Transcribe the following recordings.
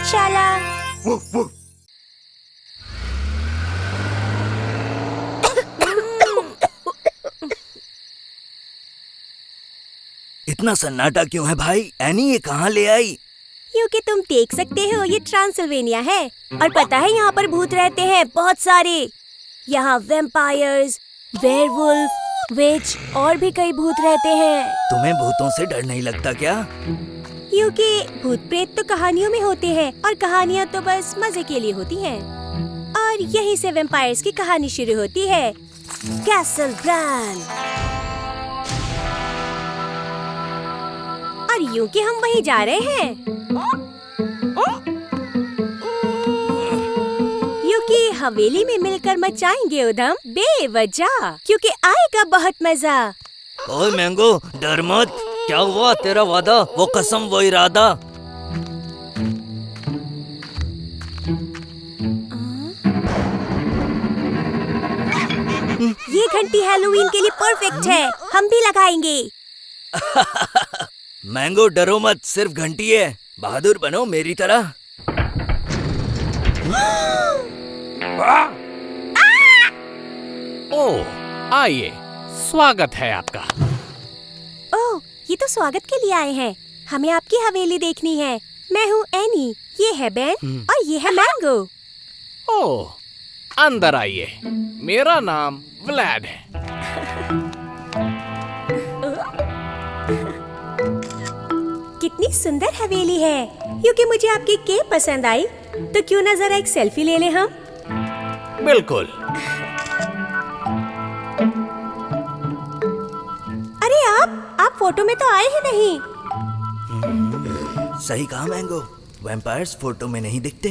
प्रयोगशाला। इतना सन्नाटा क्यों है भाई? एनी ये कहाँ ले आई? क्योंकि तुम देख सकते हो ये ट्रांसिल्वेनिया है और पता है यहाँ पर भूत रहते हैं बहुत सारे। यहाँ वैम्पायर्स, वेयरवुल्फ, विच और भी कई भूत रहते हैं। तुम्हें भूतों से डर नहीं लगता क्या? क्योंकि भूत प्रेत तो कहानियों में होते हैं और कहानियाँ तो बस मजे के लिए होती हैं। और यहीं से वैम्पायर्स की कहानी शुरू होती है। Castle bran. और यूं कि हम वहीं जा रहे हैं। यूं कि हवेली में मिलकर मचाएंगे उधम बेवजह, क्योंकि आएगा बहुत मजा। ओए मैंगो, डर मत। क्या हुआ तेरा वादा, वो कसम, वो इरादा? ये घंटी हैलोवीन के लिए परफेक्ट है, हम भी लगाएंगे। मैंगो डरो मत, सिर्फ घंटी है। बहादुर बनो मेरी तरह। ओह, आइए, स्वागत है आपका। ओह, ये तो स्वागत के लिए आए हैं। हमें आपकी हवेली देखनी है। मैं हूँ एनी, ये है बेन और ये है मैंगो। ओह, अंदर आइए। मेरा नाम व्लाड है। कितनी सुंदर हवेली है। क्योंकि मुझे आपकी केक पसंद आई, तो क्यों ना जरा एक सेल्फी ले लें हम? बिल्कुल। अरे आप फोटो में तो आए ही नहीं। सही कहा मैंगो, वैम्पायर्स फोटो में नहीं दिखते।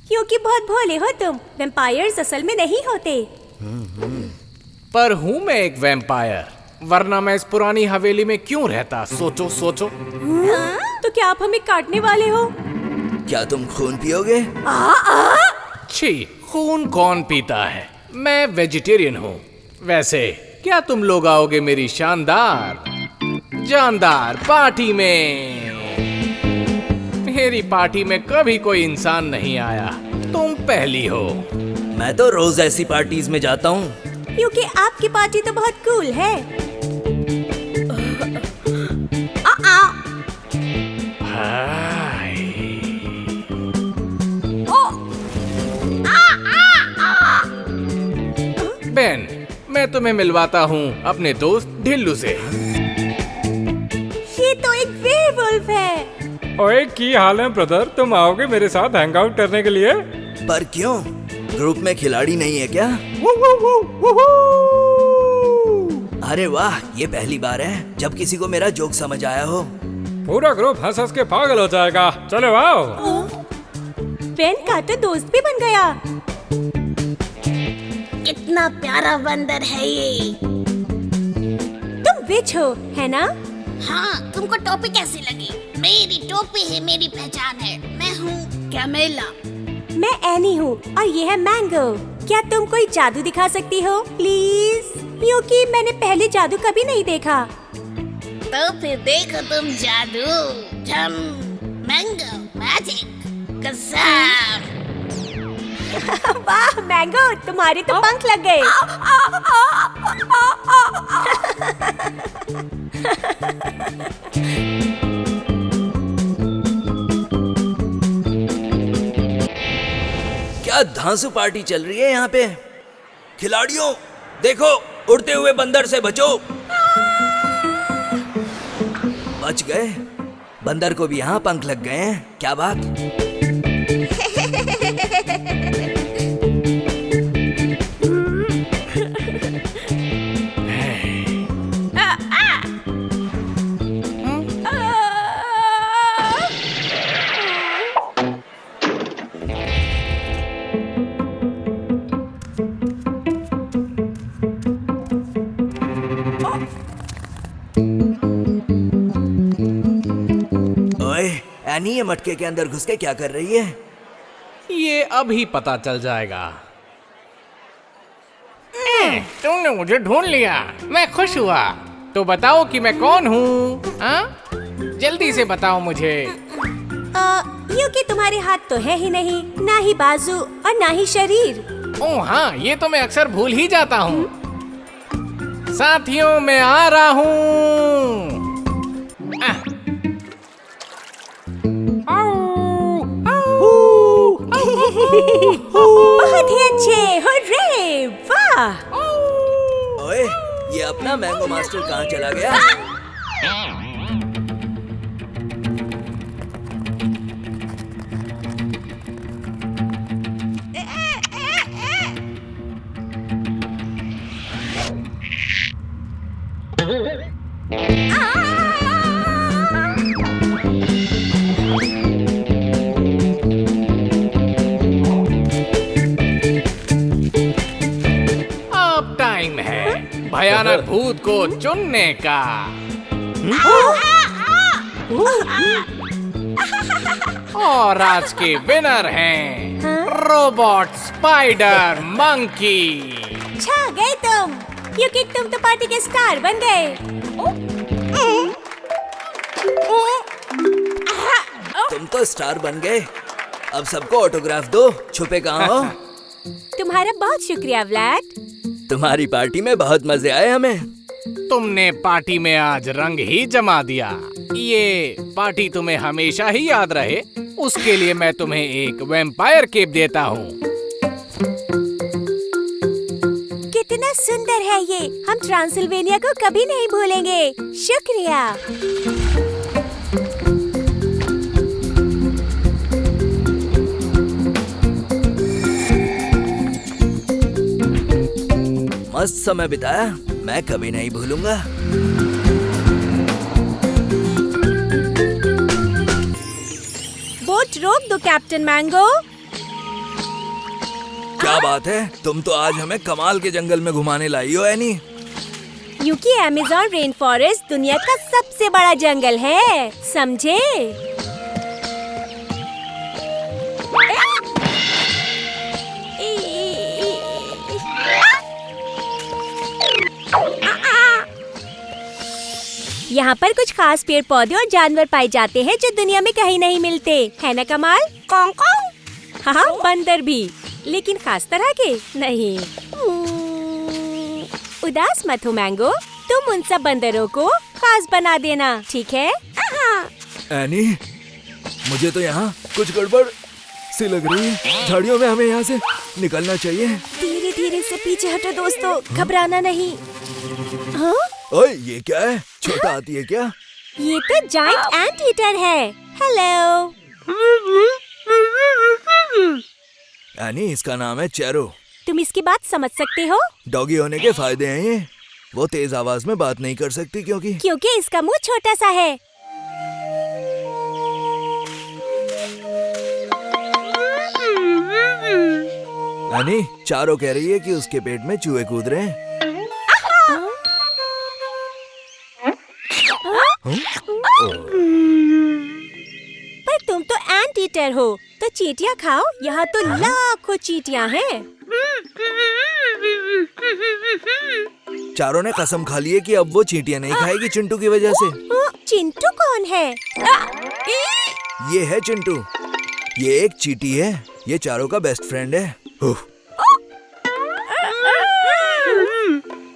क्योंकि बहुत भोले हो तुम। वैम्पायर्स असल में नहीं होते। पर हूँ मैं एक वैम्पायर, वरना मैं इस पुरानी हवेली में क्यों रहता? सोचो सोचो। तो क्या आप हमें काटने वाले हो? क्या तुम खून पियोगे? छी, खून कौन पीता है? मैं वेजिटेरियन हूँ। वैसे क्या तुम लोग आओगे मेरी शानदार जानदार पार्टी में? मेरी पार्टी में कभी कोई इंसान नहीं आया, तुम पहली हो। मैं तो रोज ऐसी पार्टीज में जाता हूँ। क्योंकि आपकी पार्टी तो बहुत कूल है। हाय। बेन, मैं तुम्हें मिलवाता हूँ अपने दोस्त ढिल्लू से। ये तो एक वेयरवुल्फ है। ओए, की हाल है ब्रदर? तुम आओगे मेरे साथ हैंग आउट करने के लिए? पर क्यों? ग्रुप में खिलाड़ी नहीं है क्या? अरे वाह, ये पहली बार है जब किसी को मेरा जोक समझ आया हो। पूरा ग्रुप हंस हंस के पागल हो जाएगा। चलो आओ। बेन का तो दोस्त भी बन गया। कितना प्यारा बंदर है ये। तुम विच हो, है ना? हाँ, तुमको टोपी कैसी लगी? मेरी टोपी ही मेरी पहचान है। मैं हूँ कैमेला। मैं एनी हूँ और ये है मैंगो। क्या तुम कोई जादू दिखा सकती हो प्लीज? क्योंकि मैंने पहले जादू कभी नहीं देखा। तो फिर देखो तुम जादू। झम, मैंगो मैजिक कसम। वाह मैंगो, तुम्हारे तो पंख लग गए। क्या धांसू पार्टी चल रही है यहाँ पे? खिलाड़ियों देखो, उड़ते हुए बंदर से बचो। बच गए। बंदर को भी यहाँ पंख लग गए हैं। क्या बात? ओए, एनी ये मटके के अंदर घुस के क्या कर रही है? ये अभी पता चल जाएगा। तुमने मुझे ढूंढ लिया, मैं खुश हुआ। तो बताओ कि मैं कौन हूँ? हाँ? जल्दी से बताओ मुझे। क्योंकि तुम्हारे हाथ तो है ही नहीं, ना ही बाजू और ना ही शरीर। ओह हाँ, ये तो मैं अक्सर भूल ही जाता हूँ। साथियों, मैं आ रहा हूँ। बहुत ही अच्छे, हुर्रे, वाह। ओए, ये अपना मैंगो मास्टर कहाँ चला गया? अब टाइम है भयानक भूत को चुनने का। और आज के विनर हैं रोबोट स्पाइडर मंकी। छा गए तुम, क्योंकि तुम तो पार्टी के स्टार बन गए। तुम तो स्टार बन गए। अब सबको ऑटोग्राफ दो। छुपे कहाँ हो? तुम्हारा बहुत शुक्रिया व्लैड। तुम्हारी पार्टी में बहुत मजे आए हमें। तुमने पार्टी में आज रंग ही जमा दिया। ये पार्टी तुम्हें हमेशा ही याद रहे, उसके लिए मैं तुम्हें एक वैम्पायर केप देता हूँ। कितना सुंदर है ये, हम ट्रांसिल्वेनिया को कभी नहीं भूलेंगे। शुक्रिया। मस्त समय बिताया, मैं कभी नहीं भूलूंगा। बोट रोक दो कैप्टन मैंगो। क्या बात है, तुम तो आज हमें कमाल के जंगल में घुमाने लाई हो एनी। क्योंकि अमेज़न रेन फॉरेस्ट दुनिया का सबसे बड़ा जंगल है, समझे? यहाँ पर कुछ खास पेड़ पौधे और जानवर पाए जाते हैं जो दुनिया में कहीं नहीं मिलते, है ना कमाल? कौन कौन? हाँ, बंदर भी, लेकिन खास तरह के नहीं। उदास मत हो मैंगो, तुम उन सब बंदरों को खास बना देना, ठीक है? एनी, मुझे तो यहाँ कुछ गड़बड़ सी लग रही है। झाड़ियों में हमें यहाँ से निकलना चाहिए। धीरे धीरे से पीछे हटो दोस्तों, घबराना नहीं। हाँ? ओए, ये क्या है? छोटा हाथी है क्या? ये तो जायंट एंट ईटर है। हेलो। एनी, इसका नाम है चेरो। तुम इसकी बात समझ सकते हो? डॉगी होने के फायदे हैं ये। वो तेज आवाज में बात नहीं कर सकती क्योंकि इसका मुंह छोटा सा है। एनी, चारो कह रही है कि उसके पेट में चूहे कूद रहे हैं। पर तुम तो एंट ईटर हो, तो चींटियाँ खाओ। यहाँ तो लाखों चींटियाँ हैं। चारों ने कसम खा ली है कि अब वो चींटियाँ नहीं खाएगी चिंटू की वजह से। चिंटू कौन है? ये है चिंटू। ये एक चींटी है। ये चारों का बेस्ट फ्रेंड है।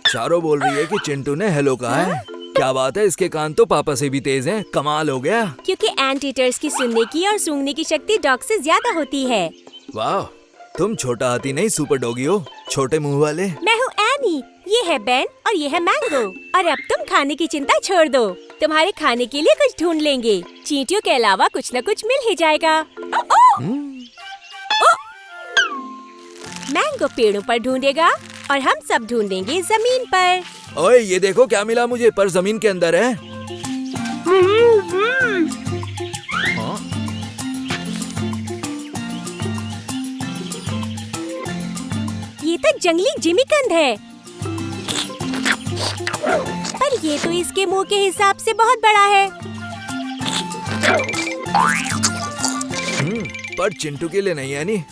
चारों बोल रही है कि चिंटू ने हेलो कहा है। क्या बात है, इसके कान तो पापा से भी तेज हैं। कमाल हो गया। क्योंकि एंट ईटर्स की सुनने की और सूंघने की शक्ति डॉग से ज्यादा होती है। वाह, तुम छोटा हाथी नहीं सुपर डॉगी हो, छोटे मुंह वाले। मैं हूँ एनी, ये है बेन और ये है मैंगो। और अब तुम खाने की चिंता छोड़ दो, तुम्हारे खाने के लिए कुछ ढूंढ लेंगे। चींटियों के अलावा कुछ न कुछ मिल ही जाएगा। मैंगो पेड़ों पर ढूंढेगा और हम सब ढूंढेंगे जमीन पर। ओए, ये देखो क्या मिला मुझे, पर जमीन के अंदर है। ये तो जंगली जिमीकंद है, पर ये तो इसके मुंह के हिसाब से बहुत बड़ा है। पर चिंटू के लिए नहीं है नी।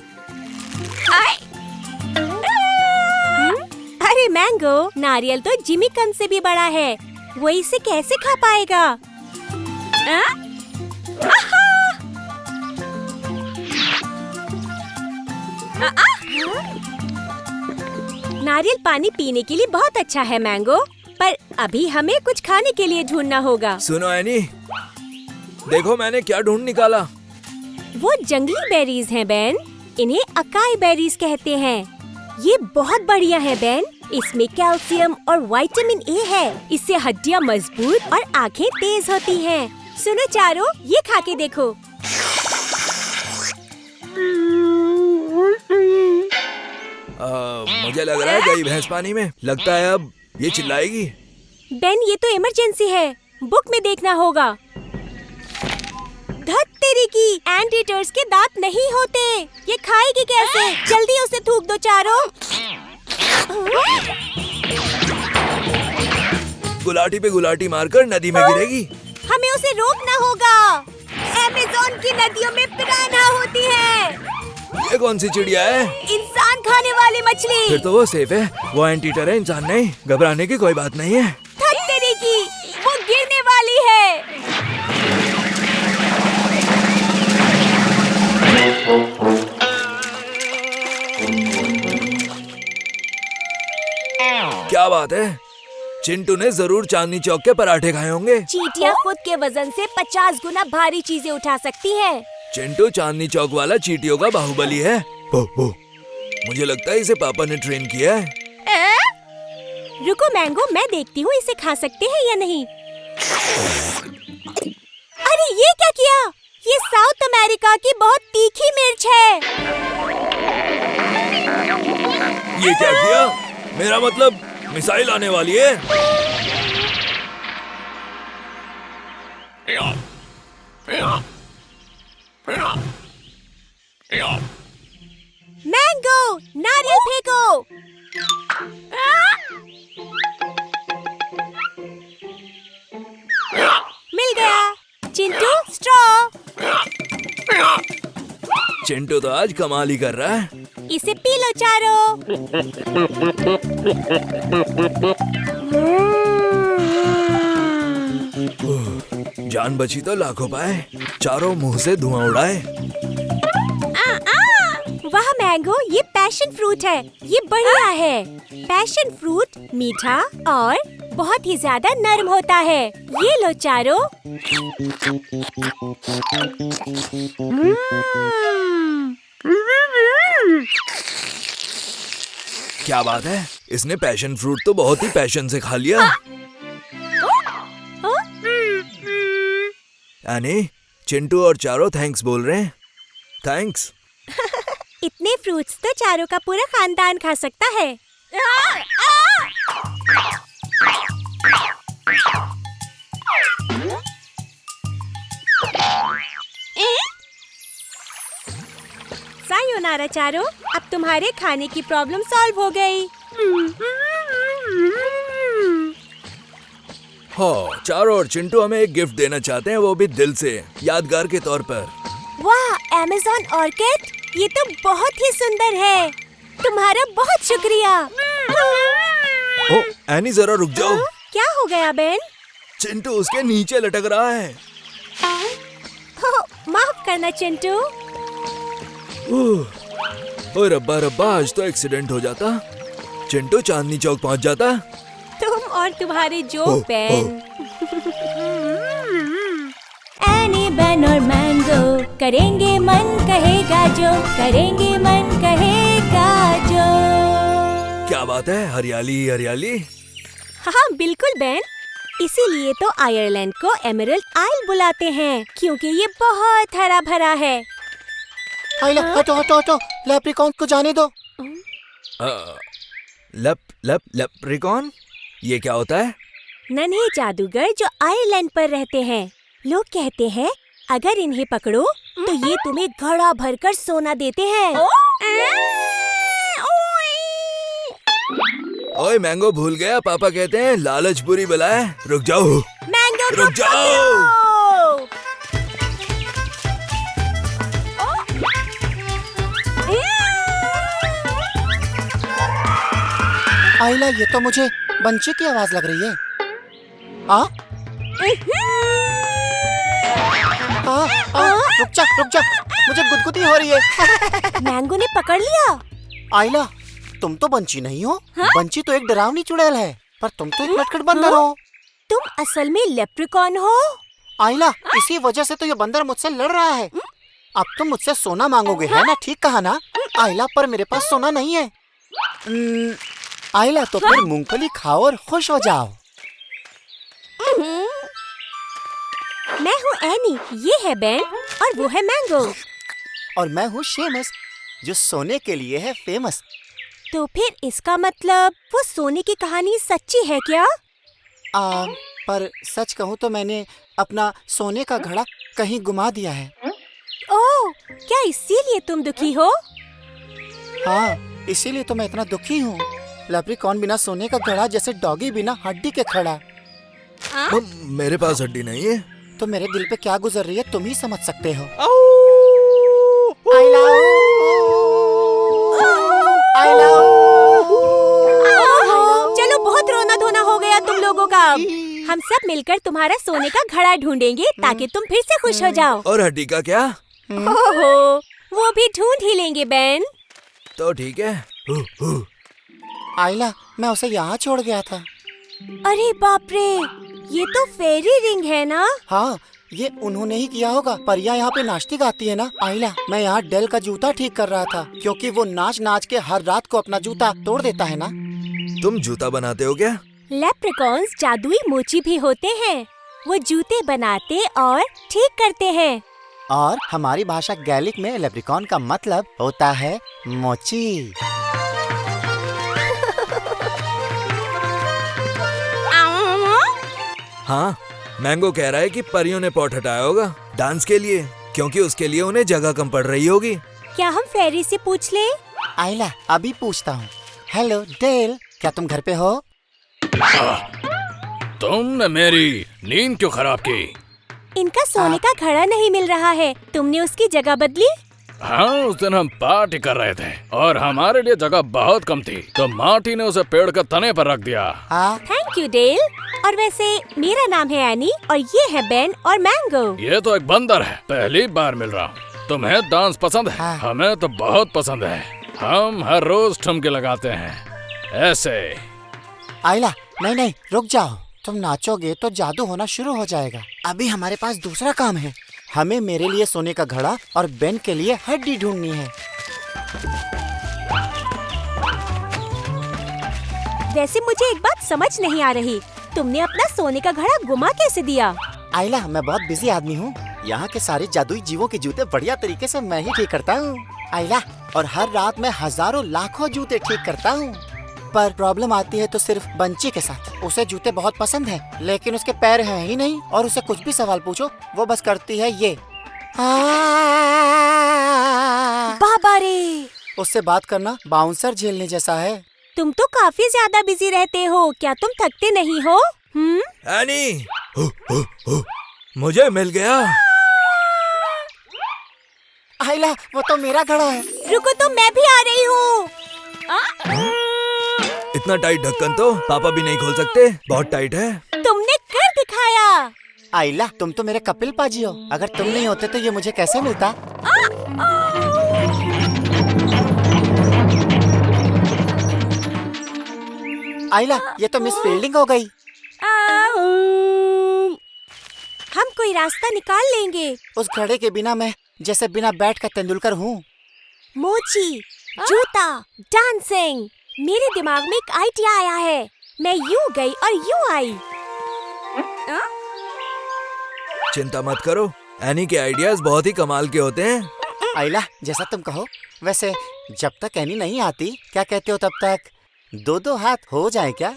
अरे मैंगो, नारियल तो जिमीकंद से भी बड़ा है, वो इसे कैसे खा पाएगा? नारियल पानी पीने के लिए बहुत अच्छा है मैंगो, पर अभी हमें कुछ खाने के लिए ढूंढना होगा। सुनो एनी, देखो मैंने क्या ढूंढ निकाला। वो जंगली बेरीज हैं बेन, इन्हें अकाई बेरीज कहते हैं। ये बहुत बढ़िया है बेन, इसमें कैल्शियम और विटामिन ए है। इससे हड्डियाँ मजबूत और आँखें तेज होती हैं। सुनो चारो, ये खा के देखो। मुझे लग रहा है गई भैंस पानी में। लगता है अब ये चिल्लाएगी। बेन, ये तो इमरजेंसी है, बुक में देखना होगा। धत तेरी की, एंटीटर्स के दांत नहीं होते। ये खाएगी कैसे? जल्दी उसे थूक दो चारो। गुलाटी पे गुलाटी मारकर नदी में गिरेगी। हमें उसे रोकना होगा। अमेज़न की नदियों में पिरान्हा होती है। ये कौन सी चिड़िया है? इंसान खाने वाली मछली। फिर तो वो सेफ है, वो एंटीटर है, इंसान नहीं। घबराने की कोई बात नहीं है। धत तेरी की, वो गिरने वाली है। क्या बात है, चिंटू ने जरूर चांदनी चौक के पराठे खाए होंगे। चींटियां खुद के वजन से 50 गुना भारी चीजें उठा सकती हैं। चिंटू चांदनी चौक वाला चींटियों का बाहुबली है। मुझे लगता है इसे पापा ने ट्रेन किया है। रुको मैंगो, मैं देखती हूँ इसे खा सकते हैं या नहीं। अरे ये क्या किया? ये साउथ अमेरिका की बहुत तीखी मिर्च है। ये क्या किया? मेरा मतलब मिसाइल आने वाली है। मैंगो, नारियल फेंको। मिल गया। चिंटू, स्ट्रॉ। चिंटू तो आज कमाल ही कर रहा है। इसे पी लो चारो। जान बची तो लाखों पाए। चारों मुंह से धुआं उड़ाए। वाह मैंगो, ये पैशन फ्रूट है। ये बढ़िया है। पैशन फ्रूट मीठा और बहुत ही ज्यादा नरम होता है। ये लो चारो। क्या बात है, इसने पैशन फ्रूट तो बहुत ही पैशन से खा लिया। एनी, चिंटू और चारो थैंक्स बोल रहे हैं। थैंक्स। इतने फ्रूट्स तो चारों का पूरा खानदान खा सकता है। सायोनारा चारो, अब तुम्हारे खाने की प्रॉब्लम सॉल्व हो गई। हाँ, चारो और चिंटू हमें एक गिफ्ट देना चाहते हैं, वो भी दिल से, यादगार के तौर पर। वाह, अमेज़न ऑर्किड, ये तो बहुत ही सुंदर है। तुम्हारा बहुत शुक्रिया। ओ, एनी जरा रुक जाओ। क्या हो गया बेन? चिंटू उसके नीचे लटक रहा है। माफ करना चिंटू। ओए रब्बा रब्बा, आज तो एक्सीडेंट हो जाता। चिंटू चांदनी चौक पहुंच जाता। तुम और तुम्हारे जोक बेन। एनी, बेन और मैंगो करेंगे मन कहेगा जो, करेंगे मन कहेगा जो। क्या बात है, हरियाली हरियाली। हाँ बिल्कुल बेन, इसीलिए तो आयरलैंड को एमरल्ड आइल बुलाते हैं, क्योंकि ये बहुत हरा भरा है। आइला, हटो हटो हटो, लेप्रिकॉन को जाने दो। लेप्रिकॉन? ये क्या होता है? नन्हे जादूगर जो आयरलैंड पर रहते हैं। लोग कहते हैं अगर इन्हें पकड़ो तो ये तुम्हें घड़ा भरकर सोना देते हैं। ओए मैंगो, भूल गया, पापा कहते हैं लालच बुरी बला है। रुक जाओ। मैंगो को रुक जाओ। पकड़ो। आइला, ये तो मुझे बंची की आवाज लग रही है। रुक जा। मुझे गुदगुदी हो रही है। मैंगो ने पकड़ लिया। आइला, तुम तो बंची नहीं हो। बंची तो एक डरावनी चुड़ैल है, पर तुम तो एक नटखट बंदर हो। तुम असल में लेप्रिकॉन हो। आइला, इसी वजह से तो ये बंदर मुझसे लड़ रहा है। अब तुम मुझसे सोना मांगोगे, है ना? ठीक कहा ना? आइला, पर मेरे पास सोना नहीं है। आइला, तो फिर मूंगफली खाओ और खुश हो जाओ। मैं हूँ एनी, ये है बेन और वो है मैंगो। और मैं हूँ शेमस, जो सोने के लिए है फेमस। तो फिर इसका मतलब वो सोने की कहानी सच्ची है क्या? पर सच कहूँ तो मैंने अपना सोने का घड़ा कहीं गुमा दिया है। ओह, क्या इसीलिए तुम दुखी हो? हाँ, इसीलिए तो मैं इतना दुखी हूँ। लेप्रिकॉन बिना सोने का घड़ा जैसे डॉगी बिना हड्डी के खड़ा। मेरे पास हड्डी नहीं है। तो मेरे दिल पे क्या गुजर रही है तुम ही समझ सकते हो। आइला, आइला। चलो, बहुत रोना धोना हो गया तुम लोगों का। हम सब मिलकर तुम्हारा सोने का घड़ा ढूंढेंगे ताकि तुम फिर से खुश हो जाओ। और हड्डी का क्या? ओहो, वो भी ढूंढ ही लेंगे बेन। तो ठीक है। आइला, मैं उसे यहाँ छोड़ गया था। अरे बाप रे, ये तो फेरी रिंग है ना? हाँ, ये उन्होंने ही किया होगा। परियां यहाँ पे नाचती गाती है ना। आइला, मैं यहाँ डेल का जूता ठीक कर रहा था, क्योंकि वो नाच नाच के हर रात को अपना जूता तोड़ देता है ना। तुम जूता बनाते हो क्या? लेप्रिकॉन्स जादुई मोची भी होते हैं। वो जूते बनाते और ठीक करते हैं। और हमारी भाषा गैलिक में लेप्रिकॉन का मतलब होता है मोची। हाँ, मैंगो कह रहा है कि परियों ने पॉट हटाया होगा डांस के लिए, क्योंकि उसके लिए उन्हें जगह कम पड़ रही होगी। क्या हम फेरी से पूछ लें? आइला, अभी पूछता हूँ। हेलो डेल, क्या तुम घर पे हो? तुमने मेरी नींद क्यों खराब की? इनका सोने का घड़ा नहीं मिल रहा है। तुमने उसकी जगह बदली? हाँ, उस दिन हम पार्टी कर रहे थे और हमारे लिए जगह बहुत कम थी, तो मार्टी ने उसे पेड़ के तने पर रख दिया। Thank you Dell. और वैसे मेरा नाम है एनी और ये है बेन और मैंगो। ये तो एक बंदर है, पहली बार मिल रहा हूँ। तुम्हें डांस पसंद है? हाँ। हमें तो बहुत पसंद है। हम हर रोज ठुमके लगाते हैं ऐसे। आइला, नहीं नहीं, रुक जाओ। तुम नाचोगे तो जादू होना शुरू हो जाएगा। अभी हमारे पास दूसरा काम है। हमें मेरे लिए सोने का घड़ा और बेन के लिए हड्डी ढूंढनी है। वैसे मुझे एक बात समझ नहीं आ रही, तुमने अपना सोने का घड़ा गुमा कैसे दिया? आइला, मैं बहुत बिजी आदमी हूँ। यहाँ के सारे जादुई जीवों के जूते बढ़िया तरीके से मैं ही ठीक करता हूँ। आइला, और हर रात मैं हजारों लाखों जूते ठीक करता हूँ। पर प्रॉब्लम आती है तो सिर्फ बंची के साथ। उसे जूते बहुत पसंद है, लेकिन उसके पैर हैं ही नहीं, और उसे कुछ भी सवाल पूछो वो बस करती है ये। बाबा रे, उससे बात करना बाउंसर झेलने जैसा है। तुम तो काफी ज्यादा बिजी रहते हो। क्या तुम थकते नहीं हो? एनी, मुझे मिल गया। आइला, वो तो मेरा घड़ा है। रुको तो मैं भी आ रही हूँ। इतना टाइट ढक्कन तो पापा भी नहीं खोल सकते, बहुत टाइट है। तुमने कर दिखाया। आइला, तुम तो मेरे कपिल पाजी हो। अगर तुम नहीं होते तो ये मुझे कैसे मिलता? आइला, ये तो मिस फील्डिंग हो गई। हम कोई रास्ता निकाल लेंगे। उस घड़े के बिना मैं जैसे बिना बैट का तेंदुलकर हूँ। मोची, जूता, डांसिंग। मेरे दिमाग में एक आइडिया आया है। मैं यूं गई और यूं आई। चिंता मत करो, एनी के आइडियाज बहुत ही कमाल के होते हैं। आइला, जैसा तुम कहो। वैसे जब तक एनी नहीं आती, क्या कहते हो, तब तक दो दो हाथ हो जाए क्या?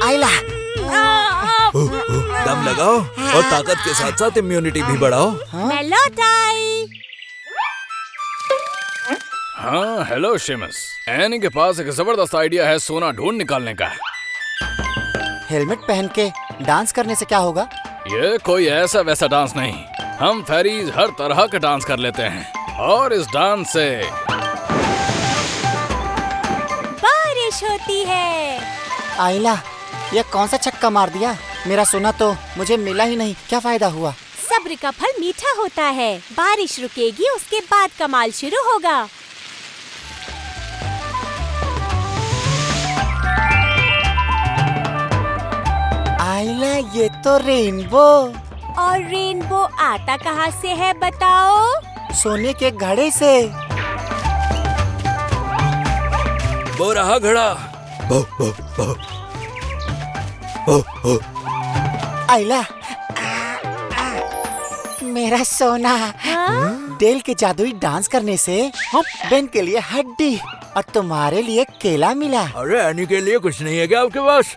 आइला, दम लगाओ और ताकत के साथ साथ इम्यूनिटी भी बढ़ाओ। मैं लौट आई। हाँ, हेलो शेमस। एनी के पास एक जबरदस्त आइडिया है सोना ढूंढ निकालने का। हेलमेट पहन के डांस करने से क्या होगा? ये कोई ऐसा वैसा डांस नहीं। हम फेरीज हर तरह के डांस कर लेते हैं और इस डांस से बारिश होती है। आइला, ये कौन सा छक्का मार दिया? मेरा सोना तो मुझे मिला ही नहीं, क्या फायदा हुआ? सब्र का फल मीठा होता है। बारिश रुकेगी, उसके बाद कमाल शुरू होगा। आइला, ये तो रेनबो। और रेनबो आता कहाँ से है बताओ? सोने के घड़े से। वो रहा घड़ा। बो, बो, बो। बो, बो। आइला, मेरा सोना। हाँ? डेल के जादुई डांस करने से बेन के लिए हड्डी और तुम्हारे लिए केला मिला। अरे एनी के लिए कुछ नहीं है क्या आपके पास?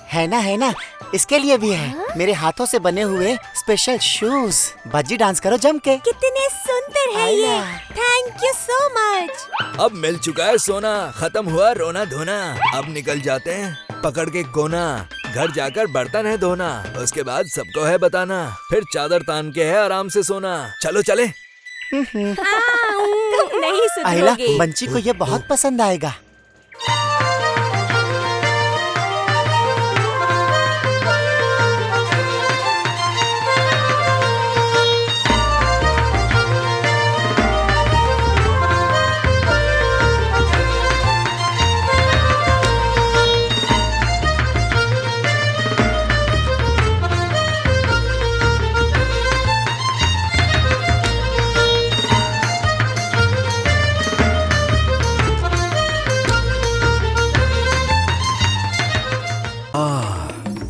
है ना, इसके लिए भी है। मेरे हाथों से बने हुए स्पेशल शूज। बज्जी डांस करो जम के। कितने सुंदर है ये। Thank you so much. अब मिल चुका है सोना, खत्म हुआ रोना धोना। अब निकल जाते हैं पकड़ के कोना, घर जाकर बर्तन है धोना, उसके बाद सबको है बताना, फिर चादर तान के है आराम से सोना। चलो चले। तुम नहीं आइला, सुधरोगे। बंची को ये बहुत पसंद आएगा।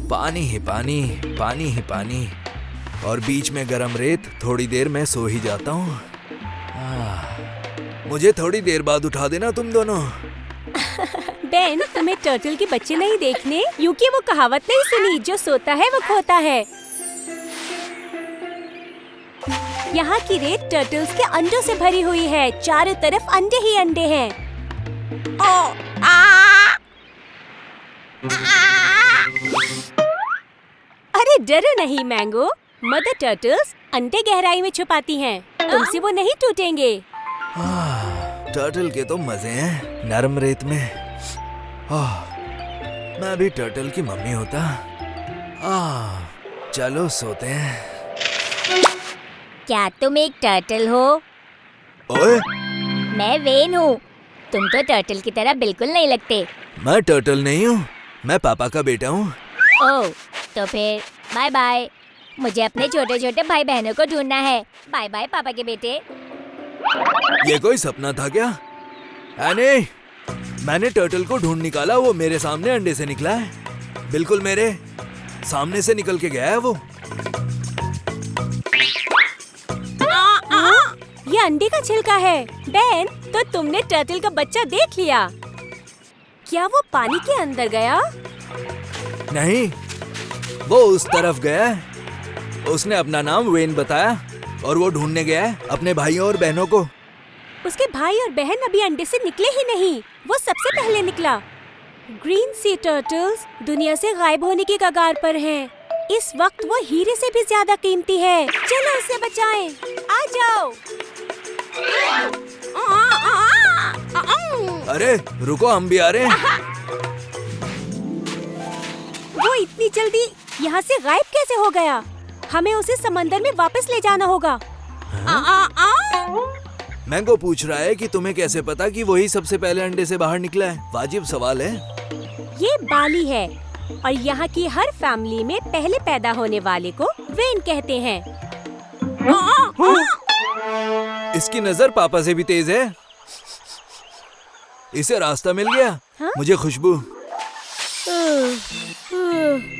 पानी ही पानी, पानी ही पानी, और बीच में गरम रेत। थोड़ी देर में सो ही जाता हूँ। मुझे थोड़ी देर बाद उठा देना तुम दोनों। बेन, तुम्हें टर्टल के बच्चे नहीं देखने? क्योंकि वो कहावत नहीं सुनी, जो सोता है वो खोता है। यहाँ की रेत टर्टल्स के अंडों से भरी हुई है। चारों तरफ अंडे ही अंडे हैं। अरे डरो नहीं मैंगो, मदर टर्टल्स अंडे गहराई में छुपाती हैं। तुमसे वो नहीं टूटेंगे। टर्टल के तो मजे हैं नरम रेत में। मैं भी टर्टल की मम्मी होता। चलो सोते हैं। क्या तुम एक टर्टल हो? ओए, मैं वेन हूँ। तुम तो टर्टल की तरह बिल्कुल नहीं लगते। मैं टर्टल नहीं हूँ, मैं पापा का बेटा हूँ। ओह, तो फिर बाय बाय। मुझे अपने छोटे छोटे भाई बहनों को ढूंढना है। बाय बाय पापा के बेटे। ये कोई सपना था क्या? एनी, मैंने टर्टल को ढूंढ निकाला, वो मेरे सामने अंडे से निकला है। बिल्कुल मेरे सामने से निकल के गया है वो। ये अंडे का छिलका है। बेन, तो तुमने टर्टल का बच्चा देख लिया। क्या वो पानी के अंदर गया? नहीं, वो उस तरफ गया है। उसने अपना नाम वेन बताया और वो ढूंढने गया है अपने भाइयों और बहनों को। उसके भाई और बहन अभी अंडे से निकले ही नहीं, वो सबसे पहले निकला। ग्रीन सी टर्टल्स दुनिया से गायब होने की कगार पर हैं। इस वक्त वो हीरे से भी ज्यादा कीमती है। चलो उसे बचाएं। आ जाओ। अरे रुको, हम भी आ रहे हैं। वो इतनी जल्दी यहाँ से गायब कैसे हो गया? हमें उसे समंदर में वापस ले जाना होगा। मैंगो पूछ रहा है कि तुम्हें कैसे पता कि वही सबसे पहले अंडे से बाहर निकला है? वाजिब सवाल है। ये बाली है और यहाँ की हर फैमिली में पहले पैदा होने वाले को वेन कहते हैं। इसकी नजर पापा से भी तेज है। इसे रास्ता मिल गया। हाँ? मुझे खुशबू।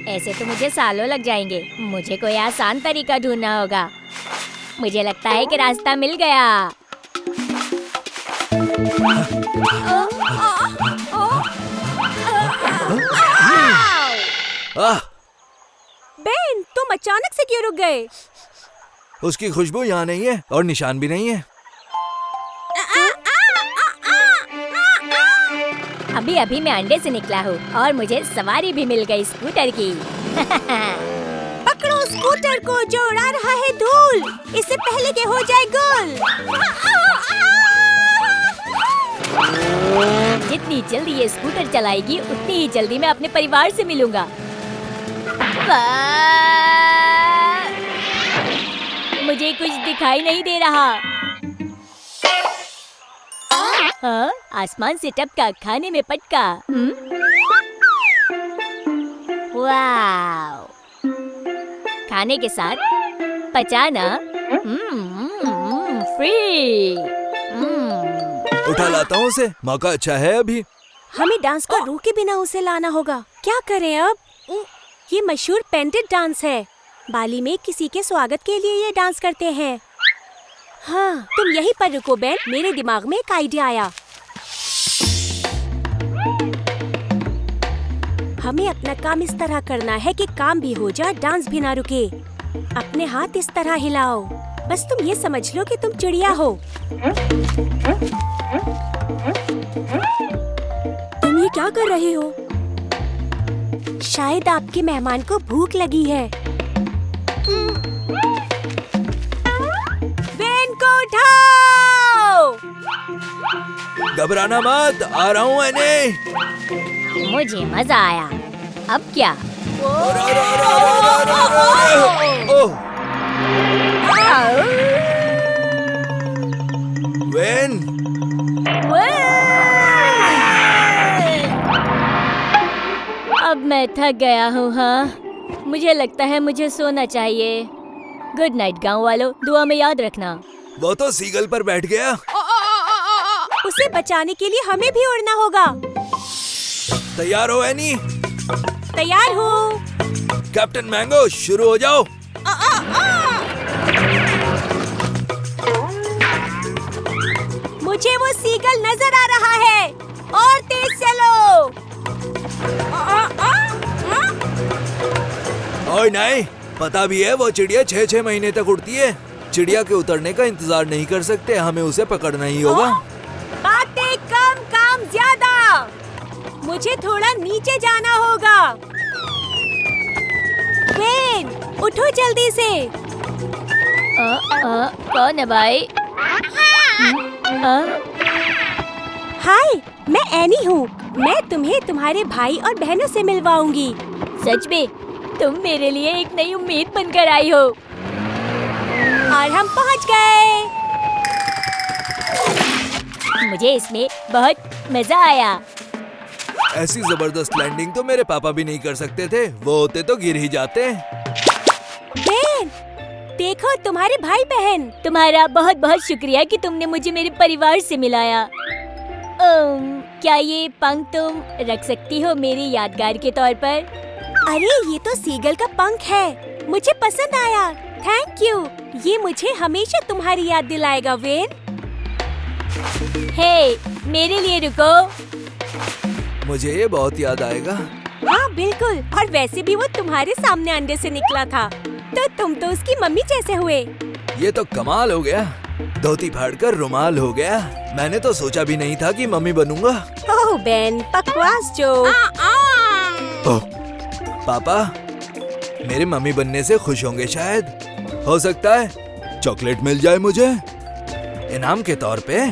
ऐसे तो मुझे सालों लग जाएंगे। मुझे कोई आसान तरीका ढूंढना होगा। मुझे लगता है कि रास्ता मिल गया। बेन, तुम अचानक से क्यों रुक गए? उसकी खुशबू यहाँ नहीं है और निशान भी नहीं है। अभी अभी मैं अंडे से निकला हूँ और मुझे सवारी भी मिल गई स्कूटर की। पकड़ो स्कूटर को जो उड़ा रहा है धूल, इससे पहले कि हो जाए गोल। जितनी जल्दी ये स्कूटर चलाएगी उतनी ही जल्दी मैं अपने परिवार से मिलूंगा। मुझे कुछ दिखाई नहीं दे रहा। हाँ, आसमान से टपका, खाने में पटका। वाव! खाने के साथ पचाना फ्री। उठा लाता हूँ उसे, मौका अच्छा है अभी। हमें डांस को रोके बिना उसे लाना होगा। क्या करें अब? ये मशहूर पेंटेड डांस है। बाली में किसी के स्वागत के लिए ये डांस करते हैं। हाँ, तुम यहीं पर रुको बेन, मेरे दिमाग में एक आइडिया आया। हमें अपना काम इस तरह करना है कि काम भी हो जाए, डांस भी ना रुके। अपने हाथ इस तरह हिलाओ, बस तुम ये समझ लो कि तुम चिड़िया हो। तुम ये क्या कर रहे हो? शायद आपके मेहमान को भूख लगी है। वेन को उठाओ। घबराना मत, आ रहा हूँ एनी। मुझे मजा आया। अब क्या? ओह, वेन, अब मैं थक गया हूँ। हाँ, मुझे लगता है मुझे सोना चाहिए। गुड नाइट गाँव वालों, दुआ में याद रखना। वो तो सीगल पर बैठ गया। उसे बचाने के लिए हमें भी उड़ना होगा। तैयार हो एनी? तैयार हूँ। कैप्टन मैंगो, शुरू हो जाओ। मुझे वो सीगल नजर आ रहा है। और तेज चलो। ओए नहीं, पता भी है वो चिड़िया 6-6 महीने तक उड़ती है। चिड़िया के उतरने का इंतजार नहीं कर सकते, हमें उसे पकड़ना ही होगा। बातें कम, काम ज्यादा। मुझे थोड़ा नीचे जाना होगा। वेन, उठो जल्दी से। कौन है भाई? हाय, मैं एनी हूँ। मैं तुम्हें तुम्हारे भाई और बहनों से मिलवाऊंगी। सच में तुम मेरे लिए एक नई उम्मीद बनकर आई हो। और हम पहुँच गए। मुझे इसमें बहुत मजा आया। ऐसी जबरदस्त लैंडिंग तो मेरे पापा भी नहीं कर सकते थे, वो होते तो गिर ही जाते। वेन, देखो तुम्हारे भाई बहन। तुम्हारा बहुत बहुत शुक्रिया कि तुमने मुझे मेरे परिवार से मिलाया। क्या ये पंख तुम रख सकती हो मेरी यादगार के तौर पर? अरे ये तो सीगल का पंख है, मुझे पसंद आया। थैंक यू, ये मुझे हमेशा तुम्हारी याद दिलाएगा वेन। हे, मेरे लिए रुको। मुझे ये बहुत याद आएगा। हाँ बिल्कुल, और वैसे भी वो तुम्हारे सामने अंडे से निकला था, तो तुम तो उसकी मम्मी जैसे हुए। ये तो कमाल हो गया, धोती फाड़कर रुमाल हो गया। मैंने तो सोचा भी नहीं था कि मम्मी बनूंगा। ओह बेन, बकवास जो। ओह, पापा मेरे मम्मी बनने से खुश होंगे शायद। हो सकता है चॉकलेट मिल जाए मुझे इनाम के तौर पे।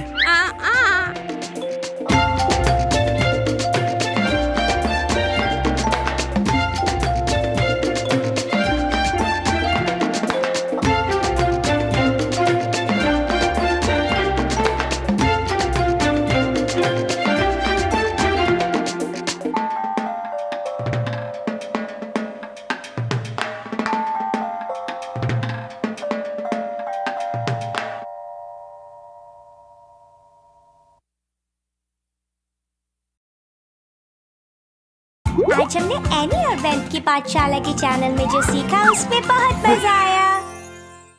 आज हमने एनी और बेन की पाठशाला के चैनल में जो सीखा उसमें बहुत मजा आया।